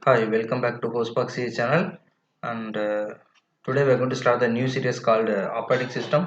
Hi, welcome back to Hostbox series channel. And today we are going to start the new series called Operating System.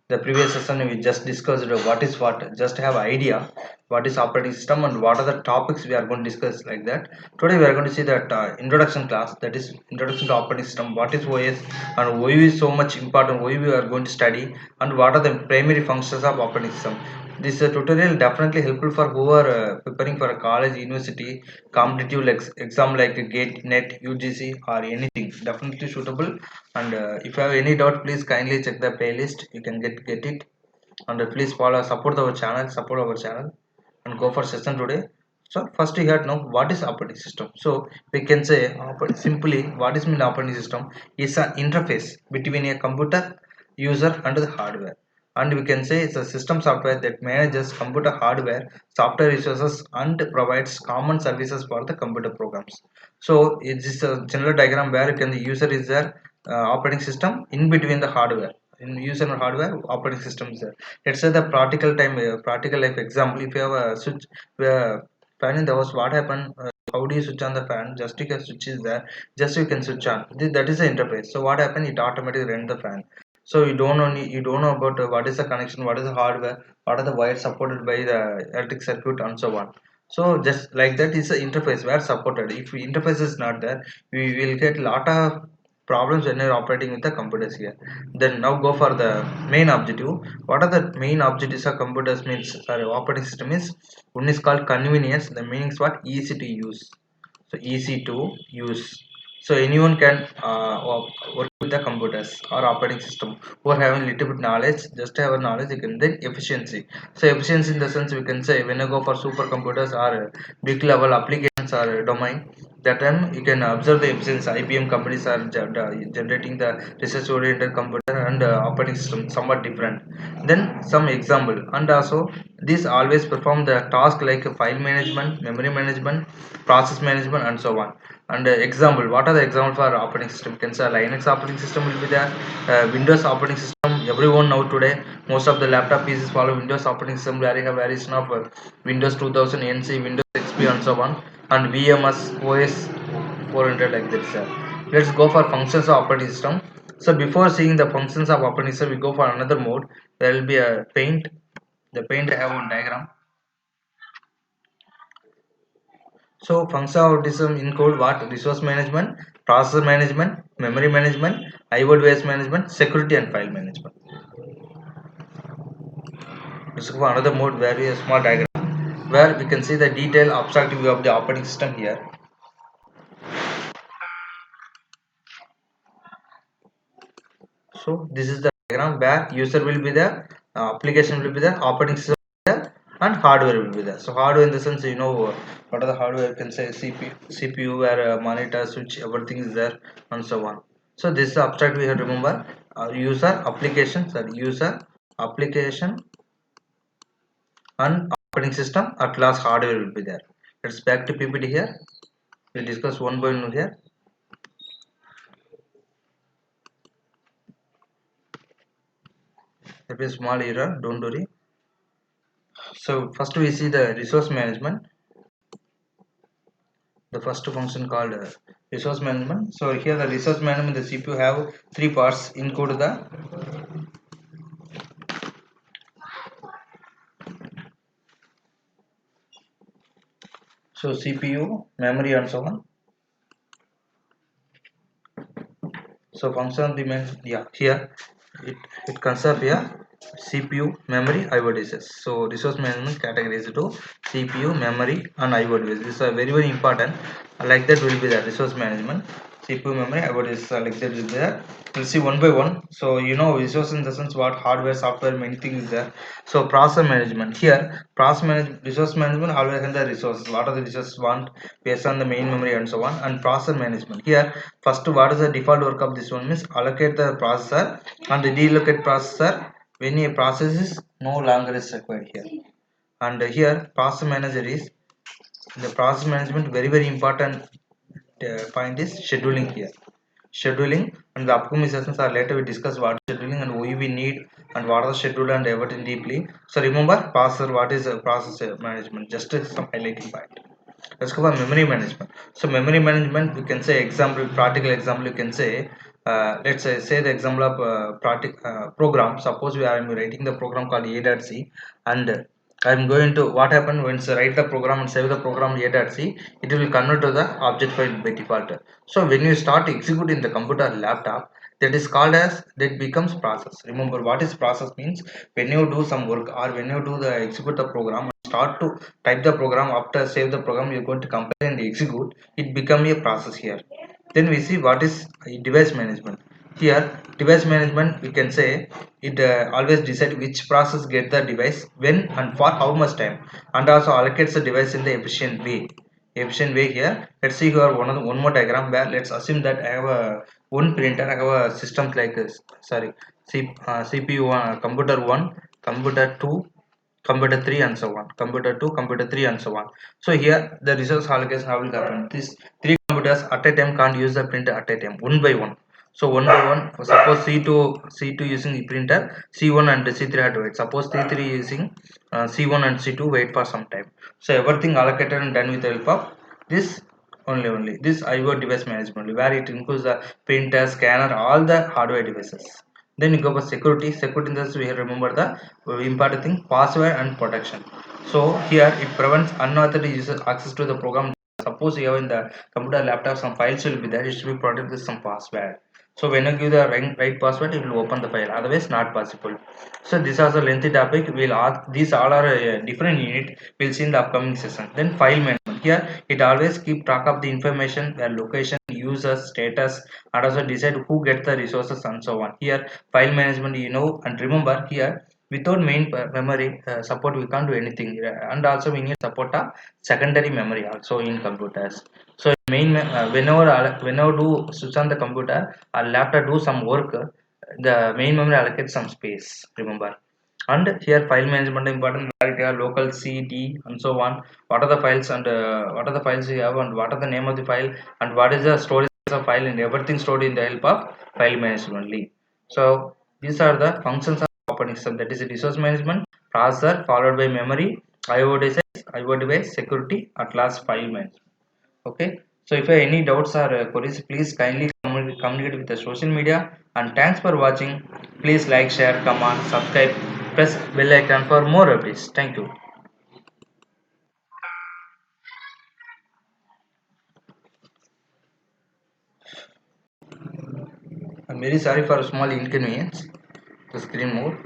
The previous session we just discussed what is what, just have idea what is operating system and what are the topics we are going to discuss like that. Today we are going to see that introduction class, that is introduction to operating system, what is OS and why is so much important, why we are going to study and what are the primary functions of operating system. This tutorial definitely helpful for who are preparing for a college, university, competitive exam like GATE, NET, UGC or anything. Definitely suitable. And if you have any doubt, please kindly check the playlist. You can get it. And please follow, support our channel, and go for session today. So first you have to know what is operating system. So we can say simply what is mean operating system is an interface between a computer user and the hardware, and we can say it's a system software that manages computer hardware, software resources and provides common services for the computer programs. So it's just a general diagram where you can the user is there, operating system in between the hardware, in user and hardware operating system is there. Let's say the practical life example. If you have a switch fan in the house, what happened, how do you switch on the fan? Just because switch is there, just you can switch on. That is the interface. So what happened, it automatically run the fan. So you don't know about what is the connection, what is the hardware, what are the wires supported by the electric circuit and so on. So just like that is the interface where supported. If interface is not there, we will get lot of problems when you're operating with the computers here. Then now go for the main objective. What are the main objectives of computers means, sorry, operating system is, one is called convenience. The meaning is what, easy to use. So easy to use. So anyone can work with the computers or operating system who are having little bit knowledge, just have a knowledge you can. Then efficiency. So efficiency in the sense we can say when you go for supercomputers or big level applications or domain, that time you can observe the efficiency. IBM companies are generating the research oriented computer and operating system somewhat different. Then some example, and also these always perform the task like file management, memory management, process management and so on. And example, what are the example for operating system? You can say Linux operating system will be there, Windows operating system. Everyone know today most of the laptop pieces follow Windows operating system, where you have variation of Windows 2000 NC, Windows XP and so on, and VMS OS 400 like this. Let's go for functions of operating system. So before seeing the functions of operating system, we go for another mode. There will be a paint. The paint I have one diagram. So functionalism include what? Resource management, process management, memory management, IO device management, security and file management. Let's go for another mode where we have a small diagram where we can see the detailed abstract view of the operating system here. So this is the diagram where user will be there, application will be there, operating system will be there, and hardware will be there. So hardware in the sense, what are the hardware? You can say CPU where monitor, switch, everything is there and so on. So this is the abstract we have to remember. User application and operating system. At last hardware will be there. Let's back to PPT here. We discuss one by one here. There is small error. Don't worry. So first we see the resource management. The first function called resource management. So here the resource management, the CPU have three parts include the CPU, memory and so on. So function of the here it conserve here CPU, memory, IO devices. So resource management categorized to CPU, memory and IO devices. These are very important. Like that will be the resource management. CPU, memory, IO devices, like that will be there. We'll see one by one. So resource in the sense what, hardware, software, many things is there. So process management here, resource management always in the resources. What are the resources want based on the main memory and so on. And process management here, first what is the default work of this one means allocate the processor and the delocate processor when a process is no longer is required here. And here process manager is the process management, very important point is scheduling here. Scheduling, and the upcoming sessions are later we discuss what is scheduling and why we need and what are the schedule and everything deeply. So remember processor, what is process management, just some highlighting point. Let's go for memory management. So memory management, you can say example, practical example, you can say, let's say the example of program. Suppose we are writing the program called a.c, and I'm going to, what happened once I write the program and save the program a.c, it will convert to the object file by default. So when you start executing the computer laptop, that is called as, that becomes process. Remember what is process means: when you do some work or when you do the execute the program, start to type the program, after save the program, you're going to compile and execute, it become a process here. Then we see what is device management. Here device management, we can say it always decide which process get the device when and for how much time, and also allocates the device in the efficient way. Here let's see here one more diagram, where let's assume that I have a one printer, I have a system like this, sorry, CPU one, computer 1, computer 2, computer 3, and so on, computer 2, computer 3, and so on. So here the resource allocation, how will happen: these three computers at a time can't use the printer at a time, one by one. So one by one, suppose c2 using the printer, c1 and c3 had to wait. Suppose c3 using c1 and c2 wait for some time. So everything allocated and done with the help of this, only this IO device management, where it includes the printer, scanner, all the hardware devices. Then you go for security. Security in this, we have remember the important thing: password and protection. So here it prevents unauthorized user access to the program. Suppose you have in the computer laptop some files will be there, it should be protected with some password. So when you give the right password, it will open the file, otherwise not possible. So this is a lengthy topic, we'll ask, these all are different unit, we'll see in the upcoming session. Then file management, here it always keep track of the information, their location, users, status, and also decide who gets the resources and so on. Here file management, you know, and remember here, without main memory support, we can't do anything. And also we need support of secondary memory also in computers. So whenever do switch on the computer or laptop do some work, the main memory allocates some space, remember. And here file management important, where it have local cd and so on. What are the files, and what are the files you have, and what are the name of the file, and what is the storage of file, and everything stored in the help of file management only. So these are the functions of operating system, that is resource management, processor, followed by memory, IO device, security, at last file management. Okay. So if you have any doubts or queries, please kindly communicate with the social media. And thanks for watching. Please like, share, comment, subscribe, press bell icon for more updates. Thank you. I'm very sorry for a small inconvenience. The screen mode.